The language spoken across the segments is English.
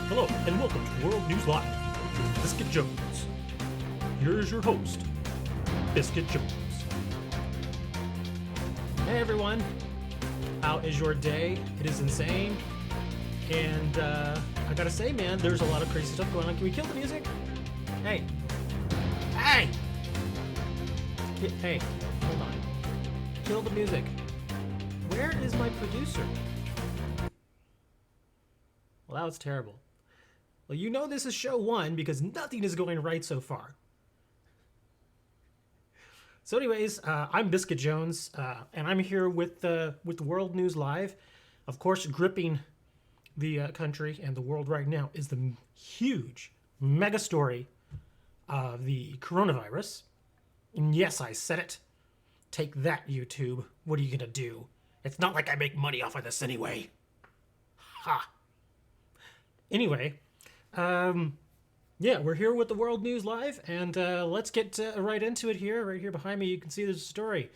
Hello, and welcome to World News Live with Biscuit Jones. Here's your host, Biscuit Jones. Hey everyone, how is your day? It is insane, and I gotta say, man, there's a lot of crazy stuff going on. Can we kill the music? Hey! Hey! Hey, hold on. Kill the music. Where is my producer? Well, that was terrible. Well, you know this is show one because nothing is going right so far. So anyways, I'm Biscuit Jones, and I'm here with World News Live. Of course, gripping the country and the world right now is the huge mega story of the coronavirus. And yes, I said it. Take that, YouTube. What are you gonna do? It's not like I make money off of this anyway. Ha! Anyway, yeah, we're here with the World News Live, and let's get right into it here. Right here behind me, you can see there's a story.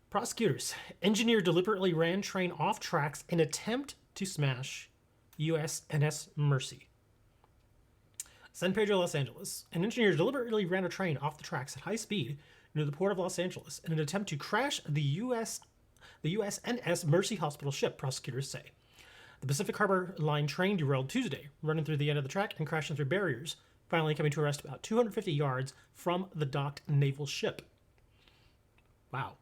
Prosecutors. Engineer deliberately ran train off tracks in attempt to smash USNS Mercy. San Pedro, Los Angeles. An engineer deliberately ran a train off the tracks at high speed near the port of Los Angeles in an attempt to crash the USNS Mercy Hospital ship, prosecutors say. The Pacific Harbor Line train derailed Tuesday, running through the end of the track and crashing through barriers, finally coming to a rest about 250 yards from the docked naval ship. Wow.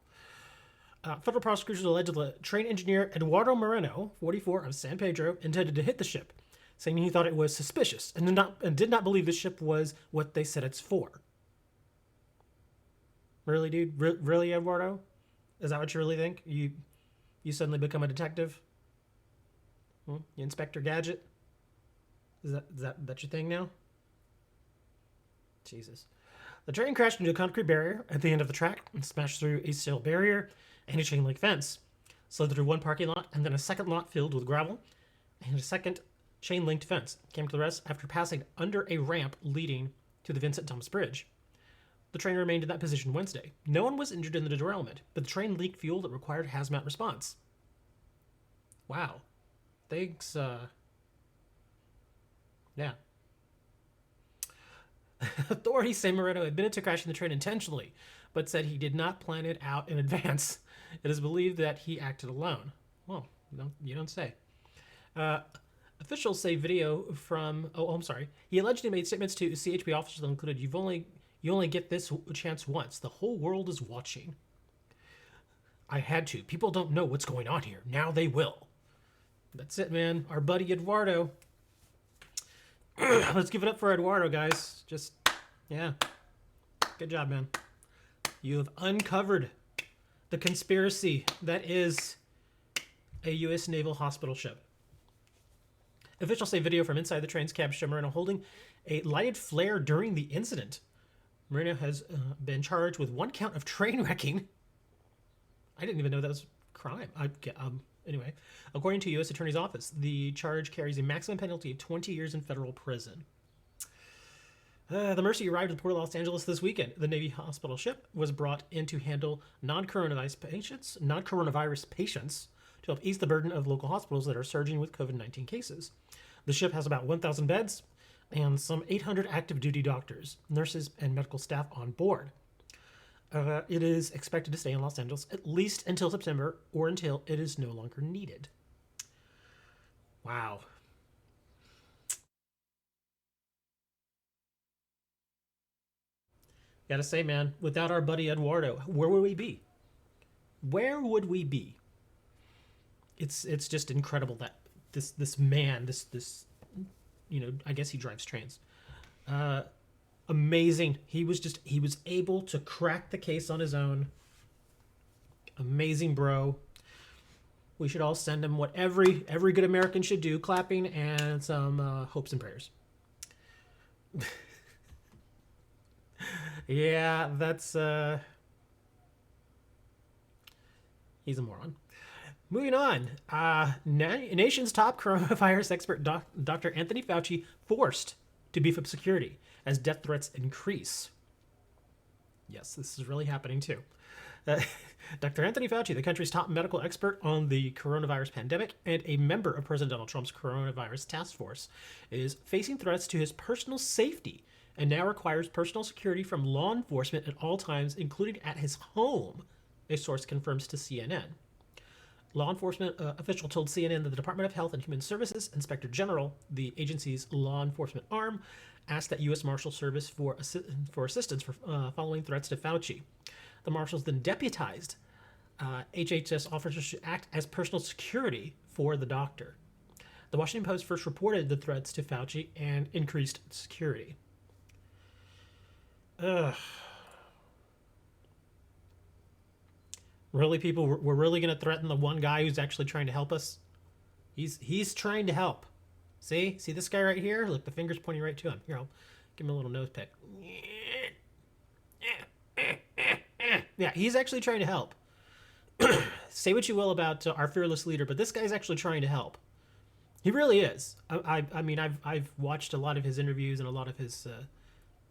Federal prosecutors alleged the train engineer Eduardo Moreno, 44, of San Pedro, intended to hit the ship, saying he thought it was suspicious and did not believe the ship was what they said it's for. Really, dude? Really, Eduardo? Is that what you really think? You suddenly become a detective? You Inspector Gadget? Is that your thing now? Jesus. The train crashed into a concrete barrier at the end of the track and smashed through a steel barrier and a chain link fence, slid through one parking lot and then a second lot filled with gravel and a second chain linked fence. Came to the rest after passing under a ramp leading to the Vincent Thomas Bridge. The train remained in that position Wednesday. No one was injured in the derailment, but the train leaked fuel that required hazmat response. Wow. Thanks, yeah. Authorities say Moreno admitted to crashing the train intentionally, but said he did not plan it out in advance. It is believed that he acted alone. Well, you don't say. Officials say video from... I'm sorry. He allegedly made statements to CHP officers that included, you only get this chance once. The whole world is watching. I had to. People don't know what's going on here. Now they will. That's it, man. Our buddy Eduardo. Let's give it up for Eduardo, guys. Just, yeah. Good job, man. You have uncovered the conspiracy that is a U.S. Naval hospital ship. Officials say video from inside the train's cab show Moreno holding a lighted flare during the incident. Moreno has been charged with one count of train wrecking. I didn't even know that was a crime. Anyway, according to U.S. Attorney's Office, the charge carries a maximum penalty of 20 years in federal prison. The Mercy arrived at the Port of Los Angeles this weekend. The Navy hospital ship was brought in to handle non-coronavirus patients to help ease the burden of local hospitals that are surging with COVID-19 cases. The ship has about 1,000 beds and some 800 active duty doctors, nurses, and medical staff on board. It is expected to stay in Los Angeles at least until September or until it is no longer needed. Wow. Gotta say, man, without our buddy Eduardo, where would we be? Where would we be? It's just incredible that this man, this I guess he drives trains. Uh, Amazing. He was able to crack the case on his own. Amazing, bro. We should all send him what every good American should do: clapping and some hopes and prayers. Yeah, that's he's a moron. Moving on, nation's top coronavirus expert, Dr. Anthony Fauci, forced to beef up security as death threats increase. Yes, this is really happening too. Uh, Dr. Anthony Fauci, the country's top medical expert on the coronavirus pandemic and a member of President Donald Trump's coronavirus task force, is facing threats to his personal safety and now requires personal security from law enforcement at all times, including at his home, a source confirms to CNN. Law enforcement official told CNN that the Department of Health and Human Services Inspector General, the agency's law enforcement arm, asked that U.S. Marshal Service for assistance following threats to Fauci. The marshals then deputized HHS officers to act as personal security for the doctor. The Washington Post first reported the threats to Fauci and increased security. Ugh. Really, people, we're really going to threaten the one guy who's actually trying to help us? He's trying to help. See this guy right here? Look, the finger's pointing right to him. Here, I'll give him a little nose pick. Yeah, he's actually trying to help. Say what you will about our fearless leader, but this guy's actually trying to help. He really is. I mean, I've watched a lot of his interviews and a lot of his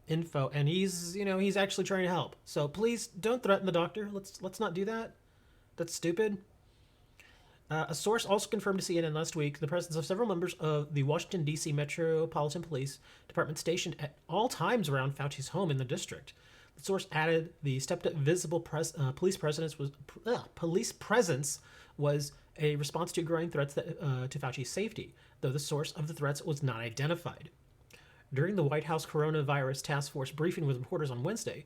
info, and he's actually trying to help. So please don't threaten the doctor. Let's not do that. That's stupid. A source also confirmed to CNN last week the presence of several members of the Washington, D.C. Metropolitan Police Department stationed at all times around Fauci's home in the district. The source added the stepped-up visible police presence was a response to growing threats to Fauci's safety, though the source of the threats was not identified. During the White House Coronavirus Task Force briefing with reporters on Wednesday,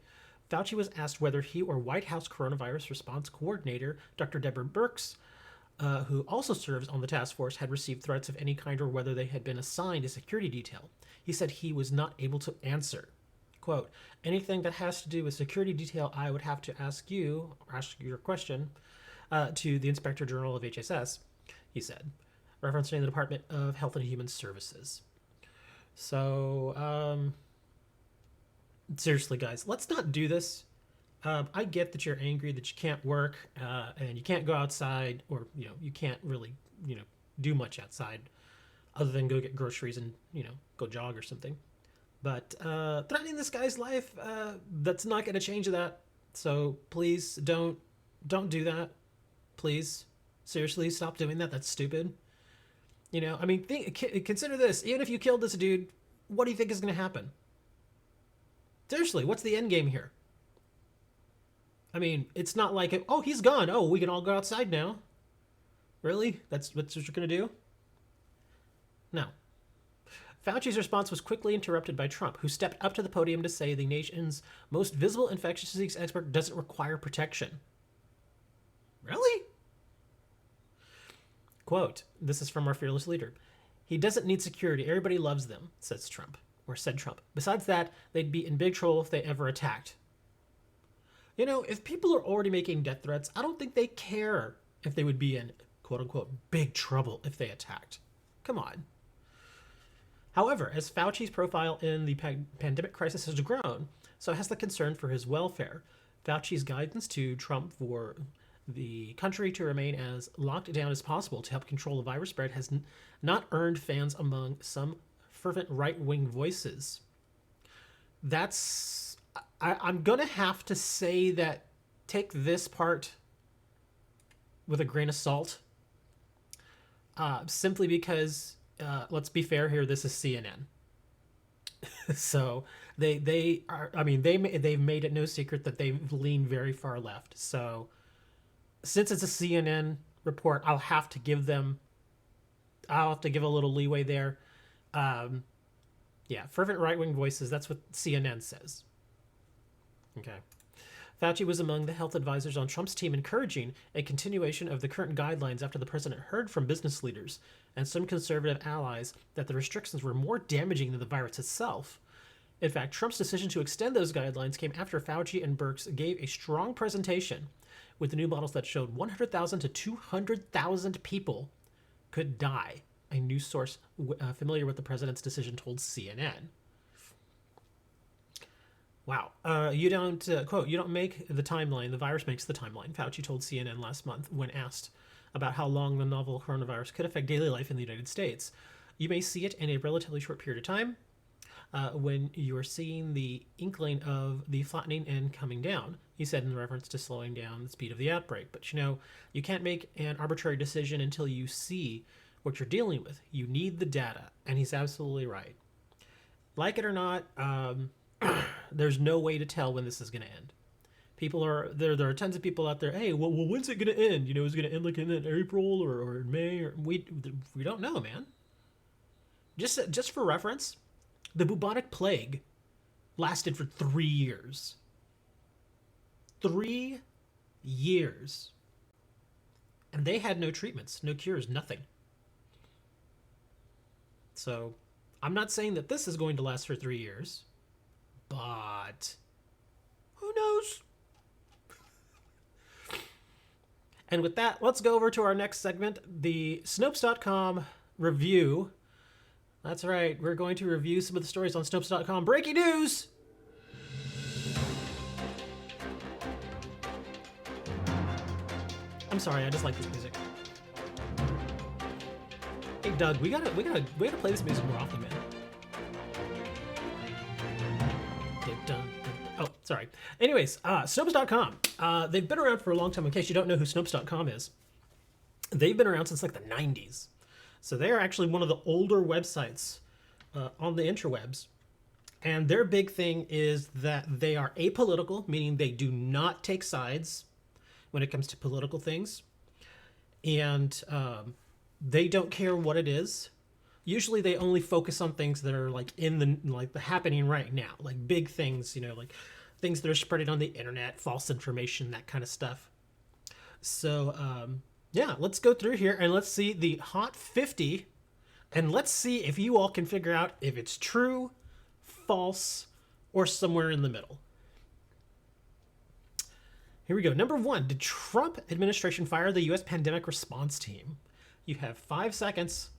Fauci was asked whether he or White House Coronavirus Response Coordinator Dr. Deborah Birx, who also serves on the task force, had received threats of any kind or whether they had been assigned a security detail. He said he was not able to answer. Quote, anything that has to do with security detail, I would have to ask your question to the Inspector General of HSS, he said, referencing the Department of Health and Human Services. So, seriously, guys, let's not do this. I get that you're angry that you can't work and you can't go outside, or you can't really do much outside other than go get groceries and go jog or something. But threatening this guy's life, that's not going to change that. So please don't do that. Please, seriously, stop doing that. That's stupid. I mean, consider this. Even if you killed this dude, what do you think is going to happen? Seriously, what's the end game here? I mean, it's not like, oh, he's gone. Oh, we can all go outside now. Really? That's what you're going to do? No. Fauci's response was quickly interrupted by Trump, who stepped up to the podium to say the nation's most visible infectious disease expert doesn't require protection. Really? Quote, this is from our fearless leader. He doesn't need security. Everybody loves them, said Trump. Besides that, they'd be in big trouble if they ever attacked. If people are already making death threats, I don't think they care if they would be in, quote unquote, big trouble if they attacked. Come on. However, as Fauci's profile in the pandemic crisis has grown, so has the concern for his welfare. Fauci's guidance to Trump for the country to remain as locked down as possible to help control the virus spread has not earned fans among some fervent right-wing voices. I'm going to have to say that take this part with a grain of salt, simply because, let's be fair here, this is CNN. So They are. I mean, they've made it no secret that they've leaned very far left. So since it's a CNN report, I'll have to give a little leeway there. Yeah, fervent right wing voices. That's what CNN says. Okay. Fauci was among the health advisors on Trump's team encouraging a continuation of the current guidelines after the president heard from business leaders and some conservative allies that the restrictions were more damaging than the virus itself. In fact, Trump's decision to extend those guidelines came after Fauci and Birx gave a strong presentation with the new models that showed 100,000 to 200,000 people could die. A news source familiar with the president's decision told CNN. Wow. You don't, quote, you don't make the timeline, the virus makes the timeline, Fauci told CNN last month when asked about how long the novel coronavirus could affect daily life in the United States. You may see it in a relatively short period of time when you are seeing the inkling of the flattening and coming down, he said in reference to slowing down the speed of the outbreak. But you can't make an arbitrary decision until you see what you're dealing with. You need the data. And he's absolutely right. Like it or not, there's no way to tell when this is going to end. People are there. There are tons of people out there. Hey, well, when's it going to end? Is it going to end like in April or in May? Or we don't know, man. Just for reference, the bubonic plague lasted for 3 years. 3 years, and they had no treatments, no cures, nothing. So, I'm not saying that this is going to last for 3 years. But who knows? And with that, let's go over to our next segment, the Snopes.com review. That's right, we're going to review some of the stories on Snopes.com. Breaking news! I'm sorry, I just like this music. Hey Doug, we gotta play this music more often, man. Oh, sorry. Anyways, Snopes.com. They've been around for a long time. In case you don't know who Snopes.com is, they've been around since like the 90s. So they are actually one of the older websites on the interwebs. And their big thing is that they are apolitical, meaning they do not take sides when it comes to political things. And they don't care what it is. Usually they only focus on things that are like the happening right now, like big things, like things that are spreading on the internet, false information, that kind of stuff. So, yeah, let's go through here and let's see the Hot 50 and let's see if you all can figure out if it's true, false, or somewhere in the middle. Here we go. Number 1, did Trump administration fire the U.S. pandemic response team? You have 5 seconds.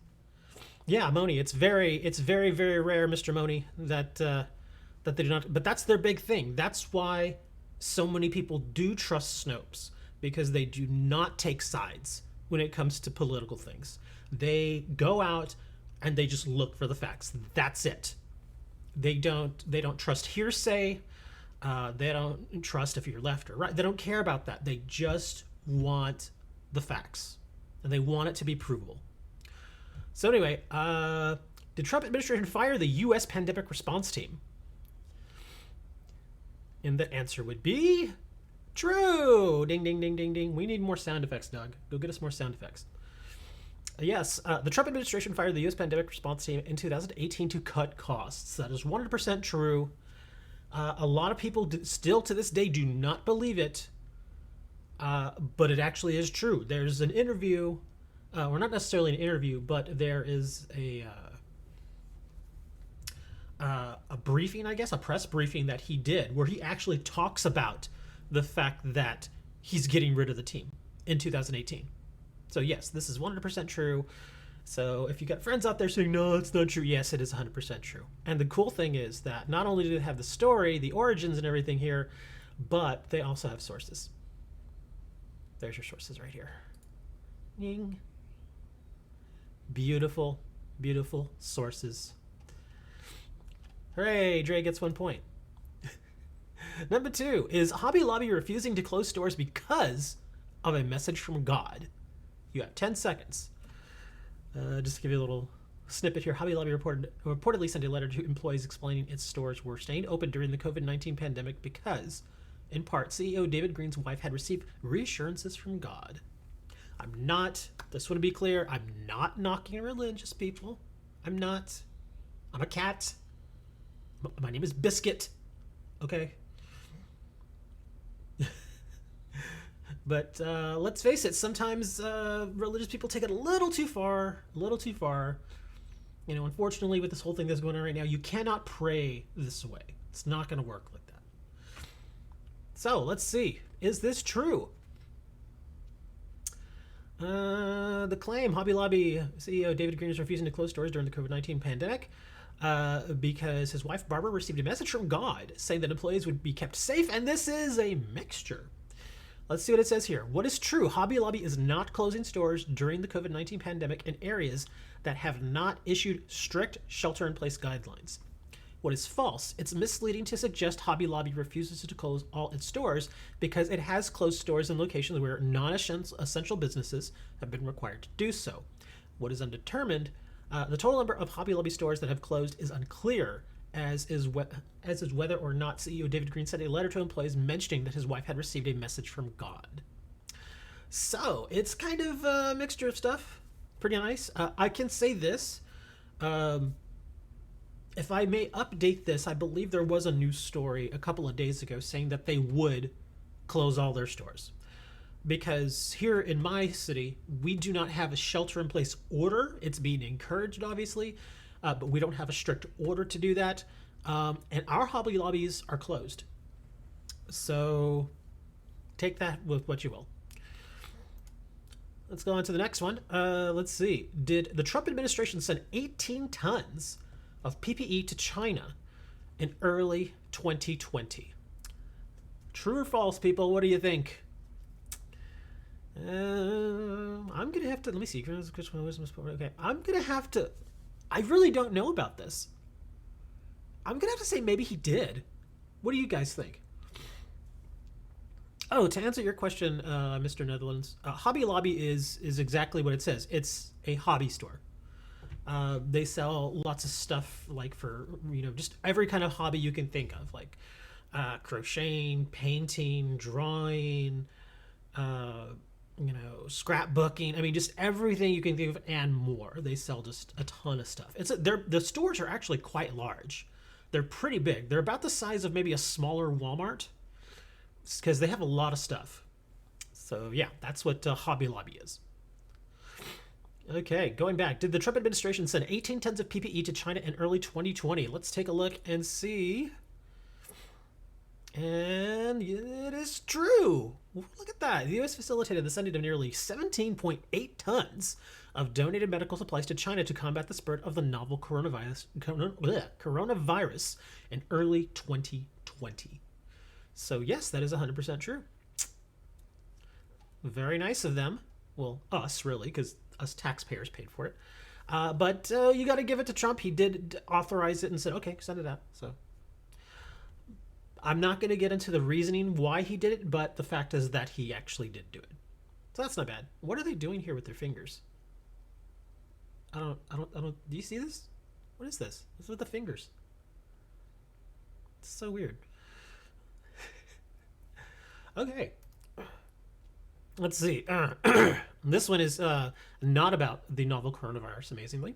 Yeah, Moni, it's very, very rare, Mr. Moni, that they do not. But that's their big thing. That's why so many people do trust Snopes, because they do not take sides when it comes to political things. They go out and they just look for the facts. That's it. They don't trust hearsay. They don't trust if you're left or right. They don't care about that. They just want the facts, and they want it to be provable. So anyway, did Trump administration fire the U.S. pandemic response team? And the answer would be true. Ding, ding, ding, ding, ding. We need more sound effects, Doug. Go get us more sound effects. Yes, the Trump administration fired the U.S. pandemic response team in 2018 to cut costs. That is 100% true. A lot of people still to this day do not believe it, but it actually is true. There's an interview. Or not necessarily an interview, but there is a briefing, I guess, a press briefing that he did where he actually talks about the fact that he's getting rid of the team in 2018. So yes, this is 100% true. So if you got friends out there saying, no, it's not true, yes, it is 100% true. And the cool thing is that not only do they have the story, the origins and everything here, but they also have sources. There's your sources right here. Ying. Beautiful, beautiful sources. Hooray, Dre gets 1 point. Number 2, is Hobby Lobby refusing to close stores because of a message from God? You have 10 seconds. Just to give you a snippet here. Hobby Lobby reportedly sent a letter to employees explaining its stores were staying open during the COVID-19 pandemic because, in part, CEO David Green's wife had received reassurances from God. I'm not, just want to be clear, I'm not knocking religious people. I'm not. I'm a cat. My name is Biscuit. Okay? But let's face it, sometimes religious people take it a little too far. A little too far. You know, unfortunately, with this whole thing that's going on right now, you cannot pray this way. It's not going to work like that. So, let's see. Is this true? The claim, Hobby Lobby CEO David Green is refusing to close stores during the COVID-19 pandemic because his wife Barbara received a message from God saying that employees would be kept safe, and this is a mixture. Let's see what it says here. What is true? Hobby Lobby is not closing stores during the COVID-19 pandemic in areas that have not issued strict shelter-in-place guidelines. What is false? It's misleading to suggest Hobby Lobby refuses to close all its stores because it has closed stores in locations where non-essential businesses have been required to do so. What is undetermined? The total number of Hobby Lobby stores that have closed is unclear, as is whether or not CEO David Green sent a letter to employees mentioning that his wife had received a message from God. So, it's kind of a mixture of stuff. Pretty nice. I can say this. If I may update this, I believe there was a news story a couple of days ago saying that they would close all their stores. Because here in my city, we do not have a shelter-in-place order. It's being encouraged, obviously, but we don't have a strict order to do that. And our Hobby Lobbies are closed. So take that with what you will. Let's go on to the next one. Let's see. Did the Trump administration send 18 tons of PPE to China in early 2020? True or false, people? What do you think? I'm going to have to, let me see. Okay, I'm going to have to, I really don't know about this. I'm going to have to say maybe he did. What do you guys think? Oh, to answer your question, Mr. Netherlands, Hobby Lobby is exactly what it says. It's a hobby store. They sell lots of stuff like for, just every kind of hobby you can think of, like crocheting, painting, drawing, scrapbooking. I mean, just everything you can think of and more. They sell just a ton of stuff. The stores are actually quite large. They're pretty big. They're about the size of maybe a smaller Walmart because they have a lot of stuff. So yeah, that's what Hobby Lobby is. Okay, going back. Did the Trump administration send 18 tons of PPE to China in early 2020? Let's take a look and see. And it is true. Look at that. The U.S. facilitated the sending of nearly 17.8 tons of donated medical supplies to China to combat the spread of the novel coronavirus in early 2020. So yes, that is 100% true. Very nice of them. Well, us, really, because us taxpayers paid for it. But you got to give it to Trump. He did authorize it and said, okay, send it out. So I'm not going to get into the reasoning why he did it, but the fact is that he actually did do it. So that's not bad. What are they doing here with their fingers? I don't, do you see this? What is this? What's with the fingers? It's so weird. Okay. Let's see. This one is not about the novel coronavirus, amazingly.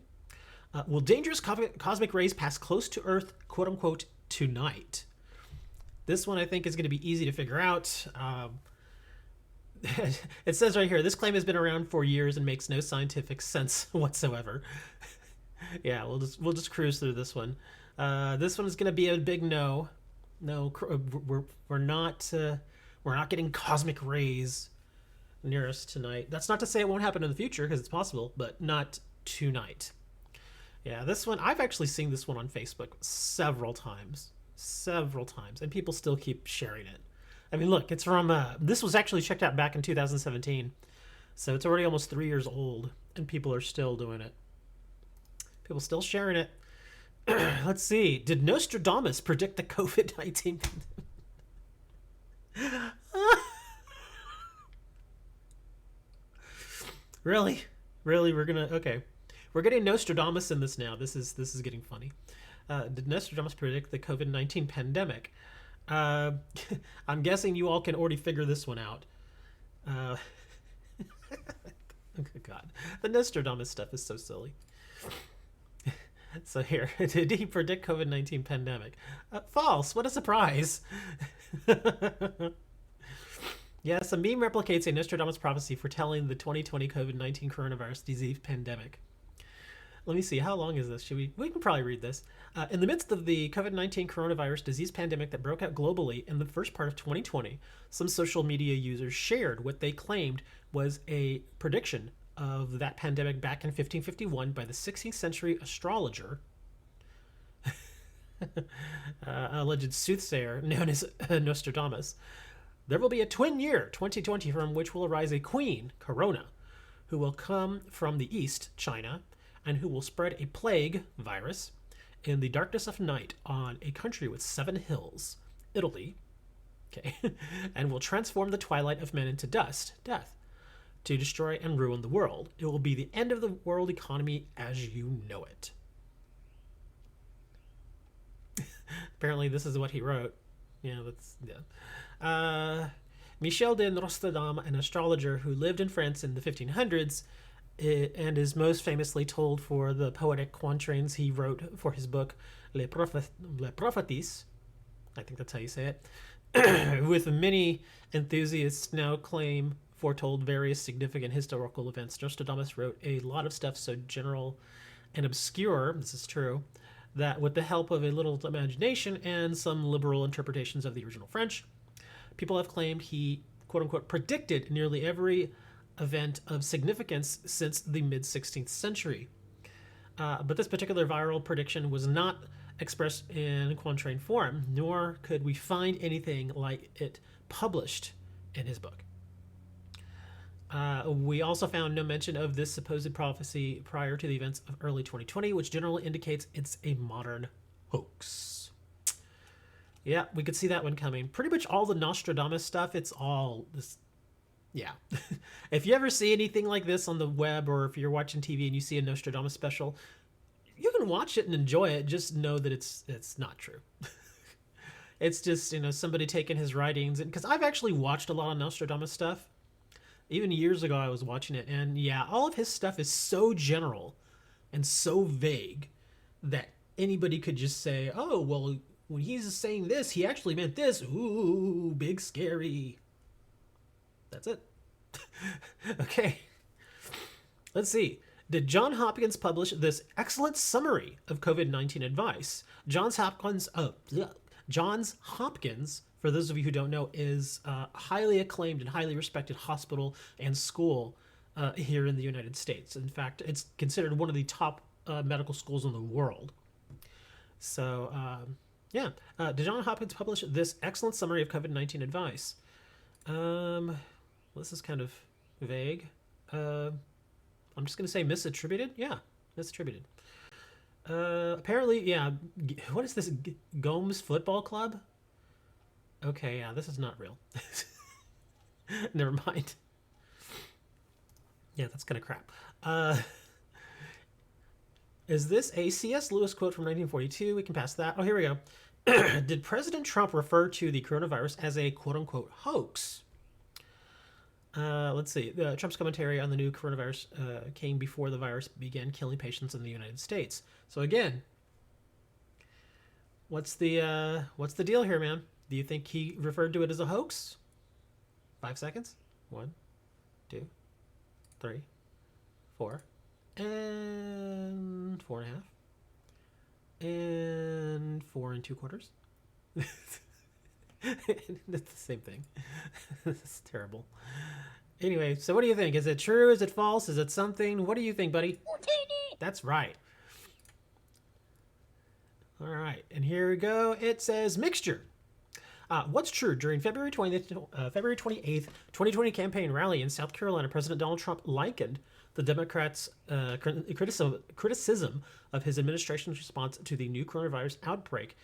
Will dangerous cosmic rays pass close to Earth, quote unquote, tonight? This one I think is going to be easy to figure out. It says right here, this claim has been around for years and makes no scientific sense whatsoever. Yeah, we'll just cruise through this one. This one is going to be a big no. No, we're not getting cosmic rays near us tonight. That's not to say it won't happen in the future, because it's possible, but not tonight. Yeah, this one, I've actually seen this one on Facebook several times, and people still keep sharing it. I mean, look, it's from, this was actually checked out back in 2017, so it's already almost 3 years old, and people are still doing it. People still sharing it. Let's see. Did Nostradamus predict the COVID-19 pandemic? Really? We're gonna... Okay. We're getting Nostradamus in this now. This is getting funny. Did Nostradamus predict the COVID-19 pandemic? I'm guessing you all can already figure this one out. Oh, God, the Nostradamus stuff is so silly. So here, did he predict COVID-19 pandemic? False. What a surprise. Yes, a meme replicates a Nostradamus prophecy foretelling the 2020 COVID-19 coronavirus disease pandemic. Let me see, how long is this? We can probably read this. In the midst of the COVID-19 coronavirus disease pandemic that broke out globally in the first part of 2020, some social media users shared what they claimed was a prediction of that pandemic back in 1551 by the 16th century astrologer, alleged soothsayer known as Nostradamus. There will be a twin year, 2020, from which will arise a queen, Corona, who will come from the east, China, and who will spread a plague virus in the darkness of night on a country with 7 hills, Italy, okay, and will transform the twilight of men into dust, death, to destroy and ruin the world. It will be the end of the world economy as you know it. Apparently this is what he wrote. Yeah, that's, yeah. Michel de Nostradam, an astrologer who lived in France in the 1500s, and is most famously told for the poetic quatrains he wrote for his book Les Prophéties, I think that's how you say it, with many enthusiasts now claim foretold various significant historical events. Nostradamus wrote a lot of stuff so general and obscure, this is true, that with the help of a little imagination and some liberal interpretations of the original French, people have claimed he, quote-unquote, predicted nearly every event of significance since the mid-16th century. But this particular viral prediction was not expressed in quatrain form, nor could we find anything like it published in his book. We also found no mention of this supposed prophecy prior to the events of early 2020, which generally indicates it's a modern hoax. Yeah, we could see that one coming. Pretty much all the Nostradamus stuff, it's all this. Yeah. If you ever see anything like this on the web, or if you're watching TV and you see a Nostradamus special, you can watch it and enjoy it. Just know that it's not true. It's just, somebody taking his writings. And because I've actually watched a lot of Nostradamus stuff. Even years ago, I was watching it. And yeah, all of his stuff is so general and so vague that anybody could just say, oh, well, when he's saying this, he actually meant this. Ooh, big scary. That's it. Okay. Let's see. Did John Hopkins publish this excellent summary of COVID-19 advice? Johns Hopkins, for those of you who don't know, is a highly acclaimed and highly respected hospital and school here in the United States. In fact, it's considered one of the top medical schools in the world. So, yeah. Did John Hopkins publish this excellent summary of COVID-19 advice? This is kind of vague. I'm just going to say misattributed. Yeah, misattributed. Apparently, yeah. What is this? Gomes Football Club? Okay, yeah, this is not real. Never mind. Yeah, that's kind of crap. Is this a C.S. Lewis quote from 1942? We can pass that. Oh, here we go. Did President Trump refer to the coronavirus as a quote-unquote hoax? Let's see. Trump's commentary on the new coronavirus came before the virus began killing patients in the United States. So again, what's the deal here, man? Do you think he referred to it as a hoax? 5 seconds. 1, 2, 3, 4, and 4.5, and 4 2/4. That's the same thing. This is terrible. Anyway, so what do you think? Is it true? Is it false? Is it something? What do you think, buddy? That's right. All right, and here we go. It says mixture. What's true? During February 28th, 2020 campaign rally in South Carolina, President Donald Trump likened the Democrats' criticism of his administration's response to the new coronavirus outbreak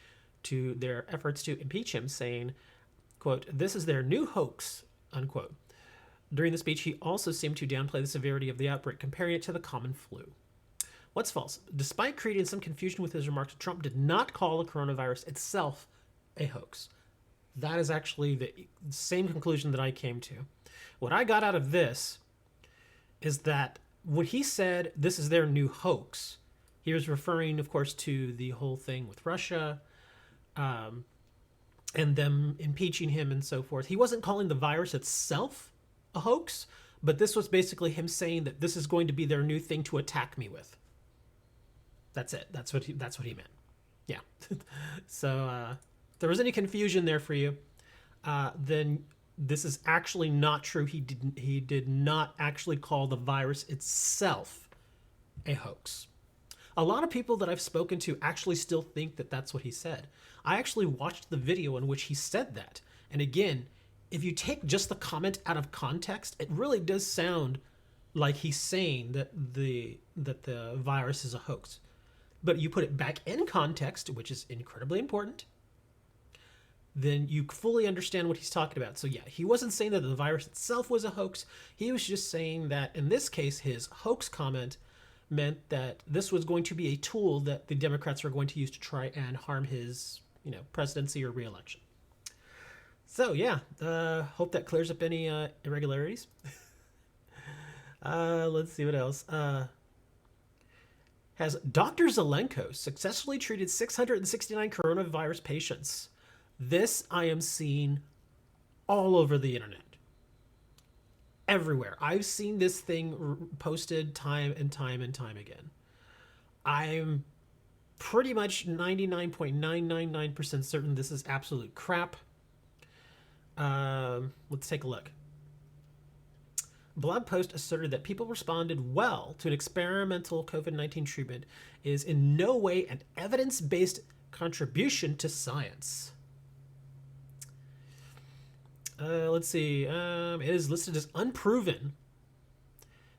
to their efforts to impeach him, saying, quote, "This is their new hoax," unquote. During the speech, he also seemed to downplay the severity of the outbreak, comparing it to the common flu. What's false? Despite creating some confusion with his remarks, Trump did not call the coronavirus itself a hoax. That is actually the same conclusion that I came to. What I got out of this is that when he said this is their new hoax, he was referring, of course, to the whole thing with Russia and them impeaching him and so forth. He wasn't calling the virus itself a hoax, but this was basically him saying that this is going to be their new thing to attack me with. That's it. That's what he meant. Yeah. So if there was any confusion there for you, then this is actually not true. He did not actually call the virus itself a hoax. A lot of people that I've spoken to actually still think that that's what he said. I actually watched the video in which he said that. And again, if you take just the comment out of context, it really does sound like he's saying that the virus is a hoax. But you put it back in context, which is incredibly important, then you fully understand what he's talking about. So yeah, he wasn't saying that the virus itself was a hoax. He was just saying that in this case, his hoax comment meant that this was going to be a tool that the Democrats were going to use to try and harm his, presidency or re-election. So yeah, hope that clears up any irregularities. Let's see what else. Has Dr. Zelenko successfully treated 669 coronavirus patients? This I am seeing all over the internet. Everywhere. I've seen this thing posted time and time and time again. I'm pretty much 99.999% certain this is absolute crap. Let's take a look. Blog post asserted that people responded well to an experimental COVID-19 treatment is in no way an evidence-based contribution to science. Let's see. It is listed as unproven.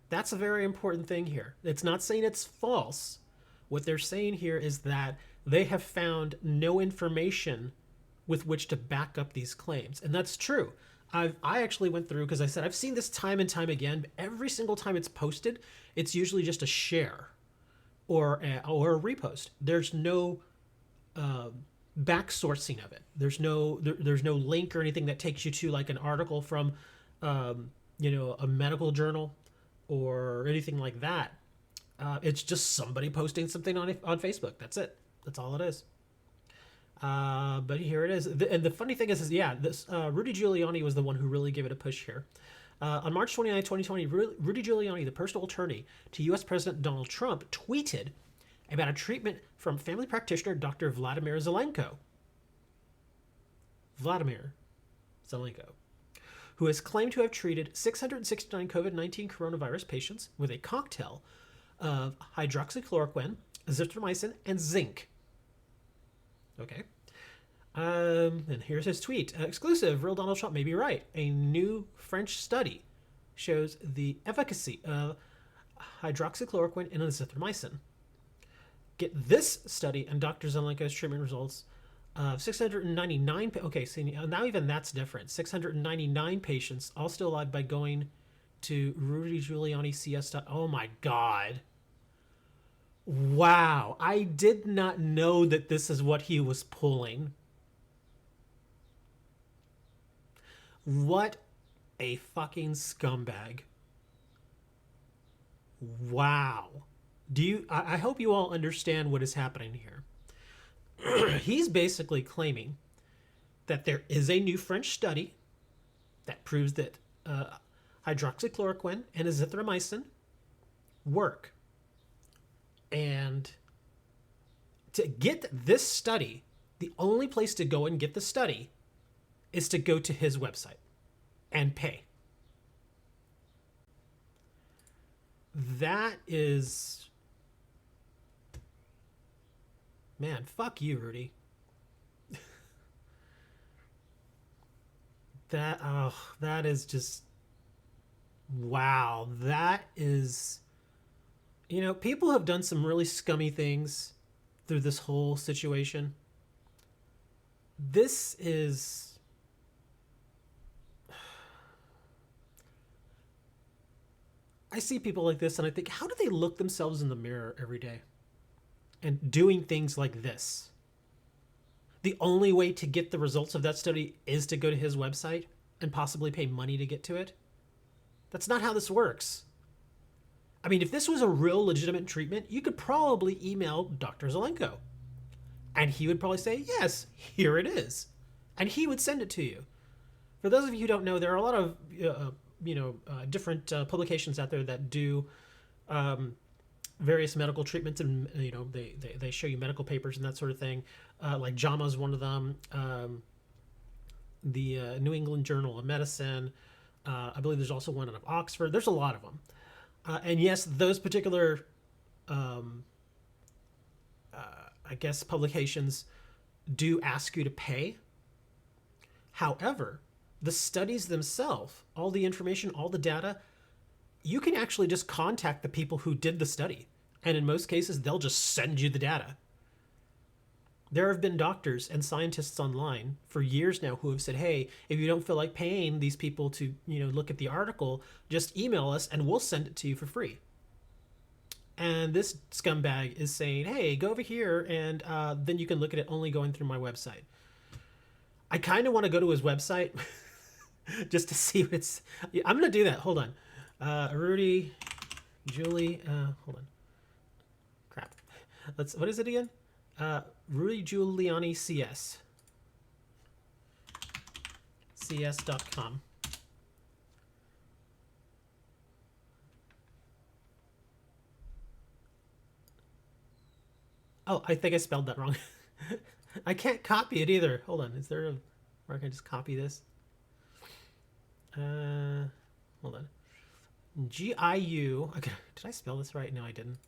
That's a very important thing here. It's not saying it's false. What they're saying here is that they have found no information with which to back up these claims. And that's true. I actually went through, because I said I've seen this time and time again. Every single time it's posted, it's usually just a share or a repost. There's no back sourcing of it. There's no link or anything that takes you to like an article from a medical journal or anything like that. It's just somebody posting something on Facebook. That's it. That's all it is. But here it is. And the funny thing is this Rudy Giuliani was the one who really gave it a push here. On March 29, 2020, Rudy Giuliani, the personal attorney to U.S. President Donald Trump, tweeted about a treatment from family practitioner Dr. Vladimir Zelenko. Vladimir Zelenko, who has claimed to have treated 669 COVID-19 coronavirus patients with a cocktail of hydroxychloroquine, azithromycin, and zinc. Okay. And here's his tweet. Exclusive, real Donald Trump may be right. A new French study shows the efficacy of hydroxychloroquine and azithromycin. Get this study and Dr. Zelenko's treatment results of 699. Okay, so now even that's different. 699 patients, all still alive by going to Rudy Giuliani CS. Oh my God. Wow. I did not know that this is what he was pulling. What a fucking scumbag. Wow. I hope you all understand what is happening here. He's basically claiming that there is a new French study that proves that hydroxychloroquine and azithromycin work. And to get this study, the only place to go and get the study is to go to his website and pay. That is... Man, fuck you, Rudy. That is just... Wow, that is... people have done some really scummy things through this whole situation. This is... I see people like this and I think, how do they look themselves in the mirror every day and doing things like this? The only way to get the results of that study is to go to his website and possibly pay money to get to it. That's not how this works. I mean, if this was a real legitimate treatment, you could probably email Dr. Zelenko. And he would probably say, yes, here it is. And he would send it to you. For those of you who don't know, there are a lot of different publications out there that do various medical treatments, and they show you medical papers and that sort of thing. Like JAMA is one of them. The New England Journal of Medicine. I believe there's also one out of Oxford. There's a lot of them. And yes, those particular, publications do ask you to pay. However, the studies themselves, all the information, all the data, you can actually just contact the people who did the study. And in most cases, they'll just send you the data. There have been doctors and scientists online for years now who have said, hey, if you don't feel like paying these people to, look at the article, just email us and we'll send it to you for free. And this scumbag is saying, hey, go over here and then you can look at it only going through my website. I kind of want to go to his website just to see what it's... I'm going to do that. Hold on. Rudy, Julie, hold on. Crap. What is it again? Rudy Giuliani CS. CS.com. Oh, I think I spelled that wrong. I can't copy it either. Hold on. Is there a... Where I can just copy this? Hold on. G-I-U... Okay. Did I spell this right? No, I didn't.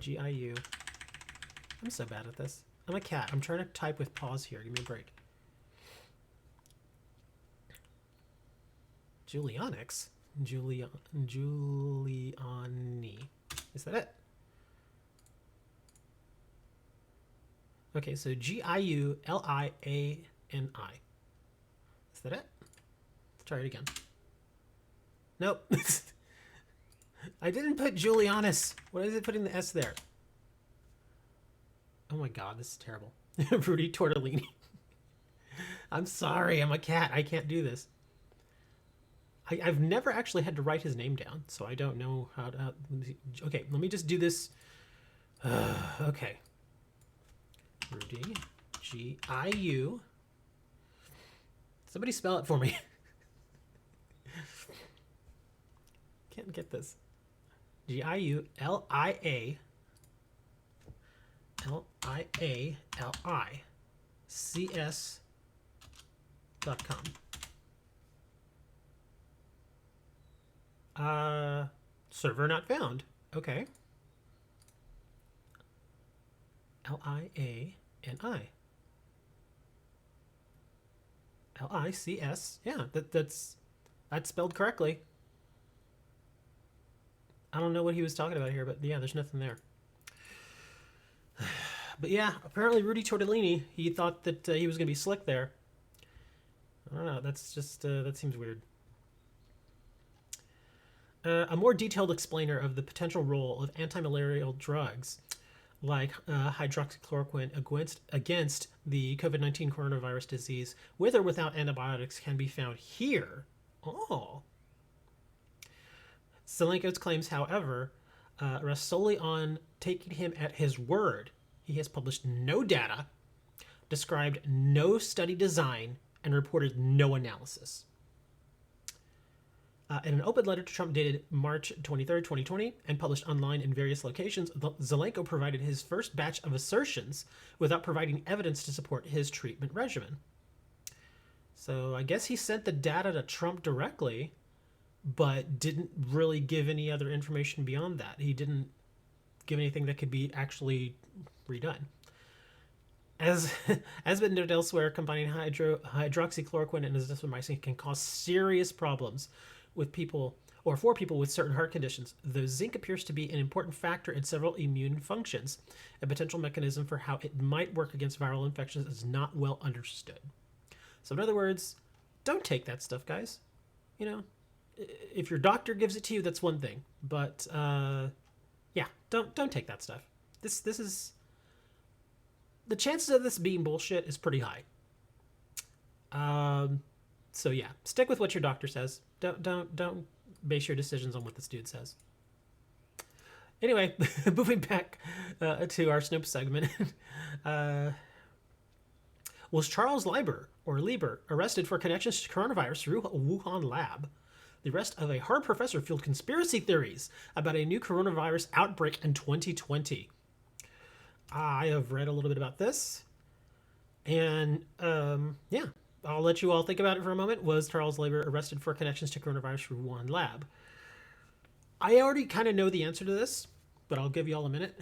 G-I-U... I'm so bad at this. I'm a cat. I'm trying to type with pause here. Give me a break. Julianix? Giuliani. Is that it? Okay, so Giuliani. Is that it? Let's try it again. Nope. I didn't put Julianus. What is it putting the S there? Oh my god, this is terrible. Rudy Tortellini. I'm sorry, I'm a cat. I can't do this. I've never actually had to write his name down, so I don't know how to... Okay, let me just do this. Okay. Rudy. G-I-U. Somebody spell it for me. Can't get this. Giulia. Liali CS.com. Server not found. Okay. Liani. Lics. Yeah, that's spelled correctly. I don't know what he was talking about here, but yeah, there's nothing there. But yeah, apparently Rudy Tortellini, he thought that he was going to be slick there. I don't know. That's just, that seems weird. A more detailed explainer of the potential role of anti-malarial drugs like hydroxychloroquine against the COVID-19 coronavirus disease with or without antibiotics can be found here. Oh. Zelenko's claims, however, rest solely on taking him at his word. He has published no data, described no study design, and reported no analysis. In an open letter to Trump dated March 23rd, 2020, and published online in various locations, Zelenko provided his first batch of assertions without providing evidence to support his treatment regimen. So I guess he sent the data to Trump directly, but didn't really give any other information beyond that. He didn't give anything that could be actually redone. As has been noted elsewhere, combining hydroxychloroquine and azithromycin can cause serious problems with people or for people with certain heart conditions, though zinc appears to be an important factor in several immune functions. A potential mechanism for how it might work against viral infections is not well understood. So in other words, don't take that stuff, guys. if your doctor gives it to you, that's one thing. But yeah, don't take that stuff. This is the chances of this being bullshit is pretty high. So yeah, stick with what your doctor says. Don't base your decisions on what this dude says. Anyway, moving back to our Snopes segment. Was Charles Lieber arrested for connections to coronavirus through a Wuhan lab? The arrest of a Harvard professor fueled conspiracy theories about a new coronavirus outbreak in 2020. I have read a little bit about this, and yeah, I'll let you all think about it for a moment. Was Charles Lieber arrested for connections to coronavirus through Wuhan lab? I already kind of know the answer to this, but I'll give you all a minute.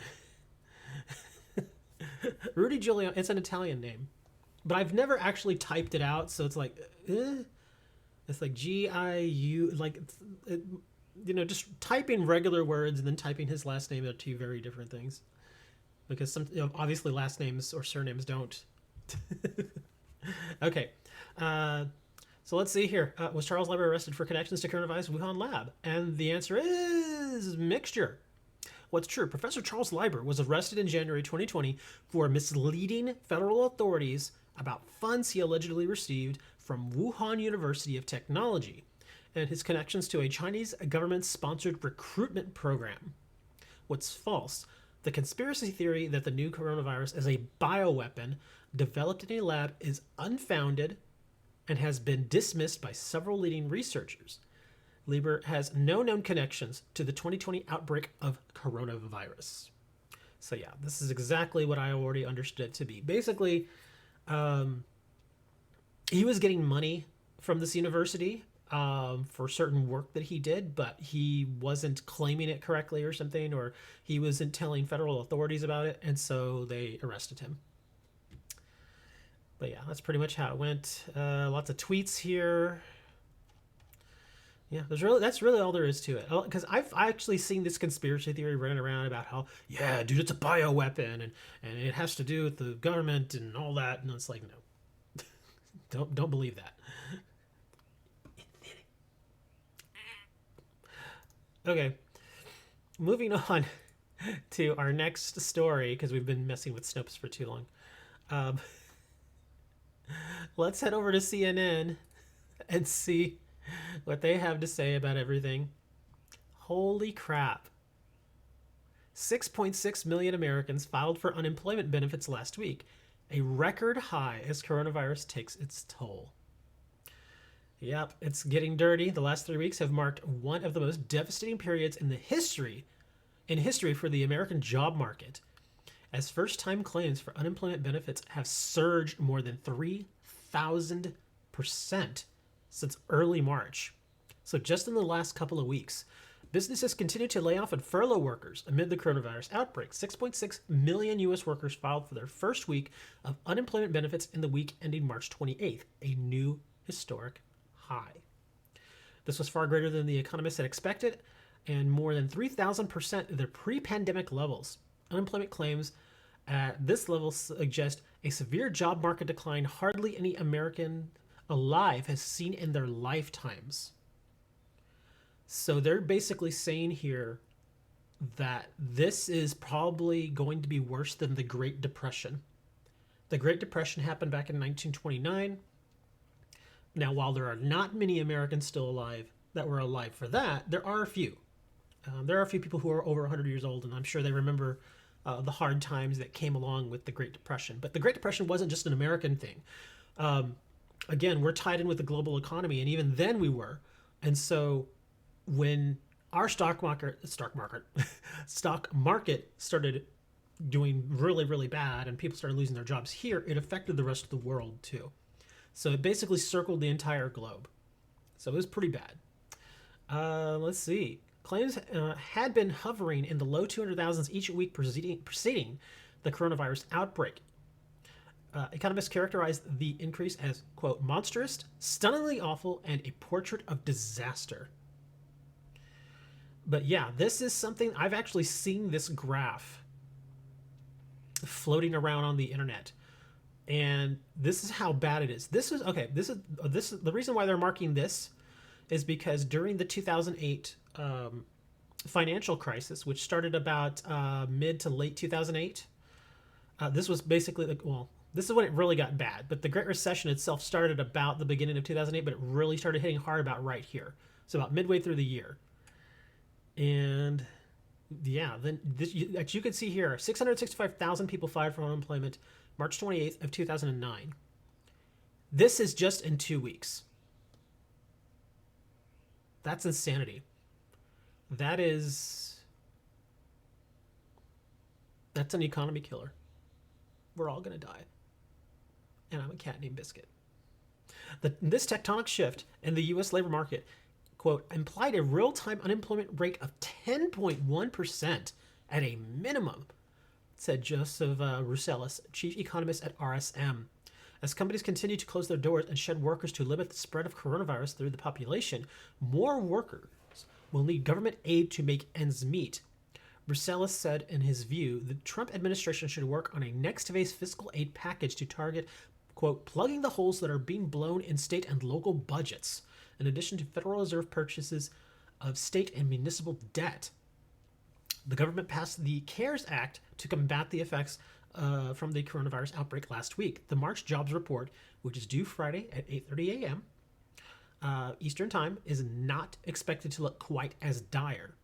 Rudy Giuliani, it's an Italian name, but I've never actually typed it out, so it's like, it's like Giu, like, just typing regular words and then typing his last name are two very different things. Because obviously last names or surnames don't. Okay. So let's see here. Was Charles Lieber arrested for connections to coronavirus Wuhan lab? And the answer is mixture. What's true? Professor Charles Lieber was arrested in January 2020 for misleading federal authorities about funds he allegedly received from Wuhan University of Technology and his connections to a Chinese government-sponsored recruitment program. What's false? The conspiracy theory that the new coronavirus is a bioweapon developed in a lab is unfounded and has been dismissed by several leading researchers. Lieber has no known connections to the 2020 outbreak of coronavirus. So yeah, this is exactly what I already understood it to be. Basically, he was getting money from this university for certain work that he did, but he wasn't claiming it correctly or something, or he wasn't telling federal authorities about it, and so they arrested him. But yeah, that's pretty much how it went. Lots of tweets here. Yeah, that's really all there is to it. Because I've actually seen this conspiracy theory running around about how, yeah, dude, it's a bioweapon and it has to do with the government and all that, and it's like, no, don't believe that. Okay, moving on to our next story, because we've been messing with Snopes for too long. Let's head over to CNN and see what they have to say about everything. Holy crap. 6.6 million Americans filed for unemployment benefits last week, a record high as coronavirus takes its toll. Yep, it's getting dirty. The last 3 weeks have marked one of the most devastating periods in history for the American job market, as first-time claims for unemployment benefits have surged more than 3,000% since early March. So just in the last couple of weeks, businesses continue to lay off and furlough workers amid the coronavirus outbreak. 6.6 million U.S. workers filed for their first week of unemployment benefits in the week ending March 28th, a new historic high. This was far greater than the economists had expected, and more than 3,000% of their pre-pandemic levels. Unemployment claims at this level suggest a severe job market decline hardly any American alive has seen in their lifetimes. So they're basically saying here that this is probably going to be worse than the Great Depression. The Great Depression happened back in 1929. Now, while there are not many Americans still alive that were alive for that, there are a few. There are a few people who are over 100 years old, and I'm sure they remember the hard times that came along with the Great Depression. But the Great Depression wasn't just an American thing. Again, we're tied in with the global economy, and even then we were. And so when our stock market started doing really, really bad and people started losing their jobs here, it affected the rest of the world too. So it basically circled the entire globe. So it was pretty bad. Let's see. Claims had been hovering in the low 200,000s each week preceding the coronavirus outbreak. Economists characterized the increase as, quote, monstrous, stunningly awful, and a portrait of disaster. But yeah, this is something I've actually seen this graph floating around on the internet. And this is how bad it is. This is the reason why they're marking this is because during the 2008 financial crisis, which started about mid to late 2008, this was basically like, well, this is when it really got bad. But the Great Recession itself started about the beginning of 2008, but it really started hitting hard about right here. So about midway through the year. And yeah, then this, as you can see here, 665,000 people filed for unemployment March 28th of 2009. This is just in 2 weeks. That's insanity. That's an economy killer. We're all gonna die. And I'm a cat named Biscuit. This tectonic shift in the U.S. labor market, quote, implied a real-time unemployment rate of 10.1% at a minimum, said Joseph Rousselis, chief economist at RSM. As companies continue to close their doors and shed workers to limit the spread of coronavirus through the population, more workers will need government aid to make ends meet. Rousselis said in his view, the Trump administration should work on a next phase fiscal aid package to target, quote, plugging the holes that are being blown in state and local budgets, in addition to Federal Reserve purchases of state and municipal debt. The government passed the CARES Act to combat the effects from the coronavirus outbreak last week. The March jobs report, which is due Friday at 8:30 a.m. Eastern Time, is not expected to look quite as dire.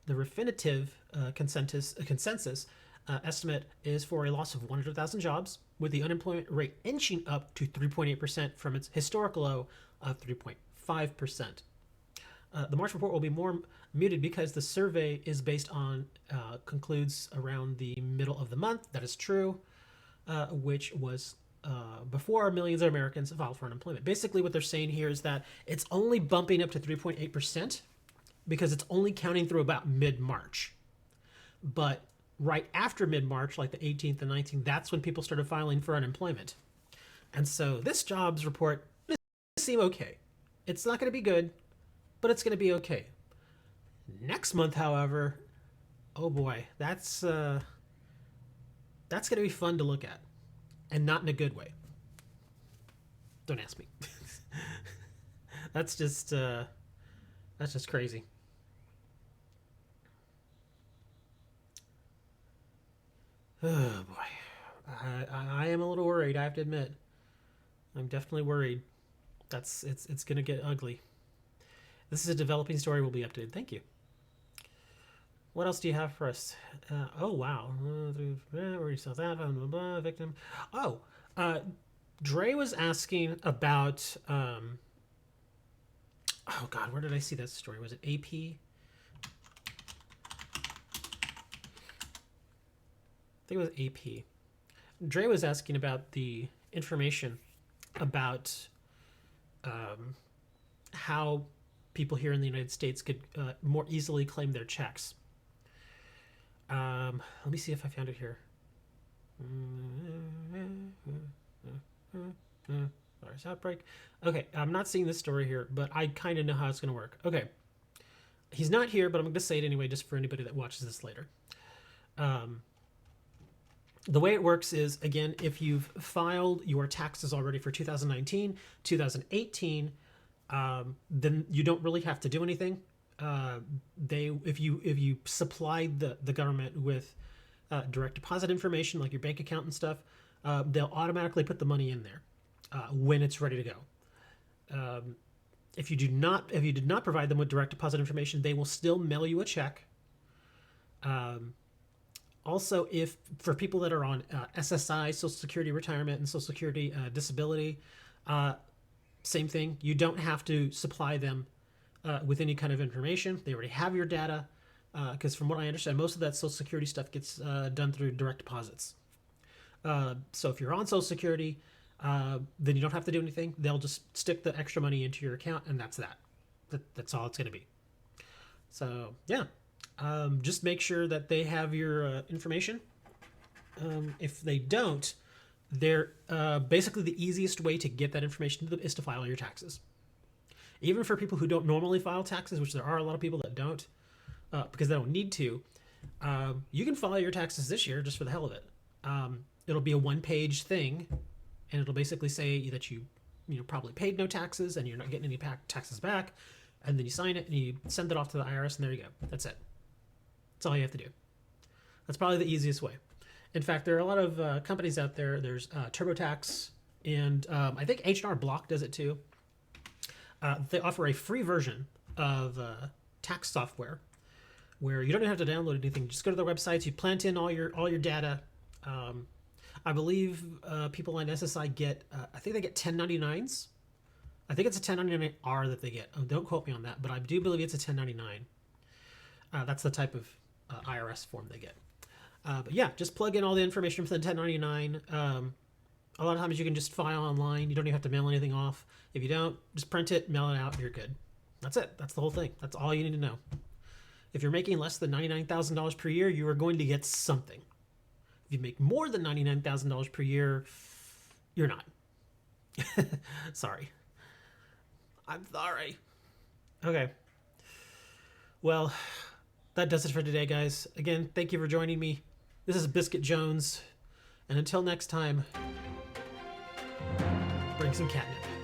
The Refinitiv consensus estimate is for a loss of 100,000 jobs, with the unemployment rate inching up to 3.8% from its historical low of 3.5%. The March report will be more muted because the survey is based on concludes around the middle of the month. That is true, which was before millions of Americans filed for unemployment. Basically, what they're saying here is that it's only bumping up to 3.8% because it's only counting through about mid-March. But right after mid-March, like the 18th and 19th, that's when people started filing for unemployment. And so this jobs report does seem okay. It's not going to be good, but it's going to be okay. Next month, however, oh boy, that's going to be fun to look at, and not in a good way. Don't ask me. That's just crazy. Oh boy, I am a little worried. I have to admit, I'm definitely worried. It's going to get ugly. This is a developing story. Will be updated. Thank you. What else do you have for us? Oh wow, already saw that. Blah, blah, blah, victim. Oh, Dre was asking about. Oh God, where did I see that story? Was it AP? I think it was AP. Dre was asking about the information about how people here in the United States could more easily claim their checks. Let me see if I found it here. Virus outbreak. Okay, I'm not seeing this story here, but I kind of know how it's going to work. Okay, he's not here, but I'm going to say it anyway, just for anybody that watches this later. The way it works is, again, if you've filed your taxes already for 2019, 2018, then you don't really have to do anything. If you supplied the government with direct deposit information, like your bank account and stuff, they'll automatically put the money in there when it's ready to go. If you did not provide them with direct deposit information, they will still mail you a check. Also, if for people that are on SSI, Social Security Retirement, and Social Security Disability, same thing. You don't have to supply them with any kind of information. They already have your data, because from what I understand, most of that Social Security stuff gets done through direct deposits. So if you're on Social Security, then you don't have to do anything. They'll just stick the extra money into your account, and that's that. That's all it's going to be. So yeah. Just make sure that they have your information. If they don't, they're basically the easiest way to get that information is to file your taxes. Even for people who don't normally file taxes, which there are a lot of people that don't, because they don't need to, you can file your taxes this year just for the hell of it. It'll be a one-page thing, and it'll basically say that you probably paid no taxes and you're not getting any taxes back, and then you sign it and you send it off to the IRS, and there you go. That's it. That's all you have to do. That's probably the easiest way. In fact, there are a lot of companies out there. There's TurboTax, and I think H&R Block does it too. They offer a free version of tax software where you don't even have to download anything. Just go to their websites. You plant in all your data. I believe people on SSI get, I think they get 1099s. I think it's a 1099R that they get. Oh, don't quote me on that, but I do believe it's a 1099. That's the type of IRS form they get. But yeah, just plug in all the information for the 1099. A lot of times you can just file online. You don't even have to mail anything off. If you don't, just print it, mail it out, you're good. That's it. That's the whole thing. That's all you need to know. If you're making less than $99,000 per year, you are going to get something. If you make more than $99,000 per year, you're not. Sorry. I'm sorry. Okay. Well, that does it for today, guys. Again, thank you for joining me. This is Biscuit Jones. And until next time, bring some catnip.